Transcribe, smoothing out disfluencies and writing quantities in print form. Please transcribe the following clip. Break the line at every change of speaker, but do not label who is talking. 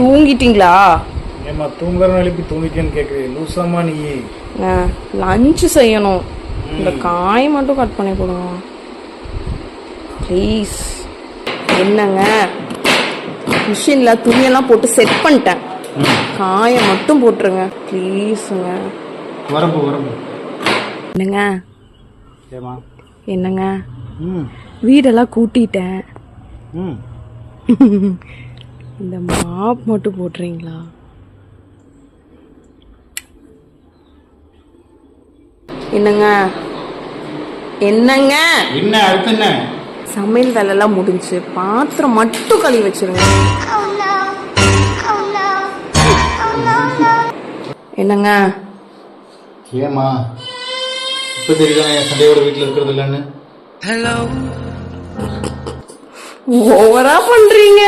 தூங்கிட்டீங்களா?
ஏமா தூங்குறவன் எழுப்பி தூங்கிட்டேன்னு கேட்குறேன். லூசாமா நீ?
லஞ்ச் செய்யணும். இந்த காய் மட்டும் கட் பண்ணி கொடுங்க ப்ளீஸ். என்னங்க, மிஷினில் துணியெல்லாம் போட்டு செட் பண்ணிட்டேன். காயை மட்டும் போட்டுருங்க ப்ளீஸுங்க.
வரம்பு வரம்பு.
என்னங்க
ஏமா?
என்னங்க, வீடெல்லாம் கூட்டிட்டேன். இந்த மாப் மட்டும் போட்டுறீங்களா? என்னங்க என்னங்க
என்ன அடுத்து என்ன?
சமையல் வேலைலாம் முடிஞ்சு பாத்திரம் மட்டும் கழுவி வச்சிருங்க. என்னங்க?
ஏமா இப்ப தெரியுதா என் சண்டையோட வீட்டுல இருக்கிறது இல்லைன்னு?
ஓவரா பண்றீங்க.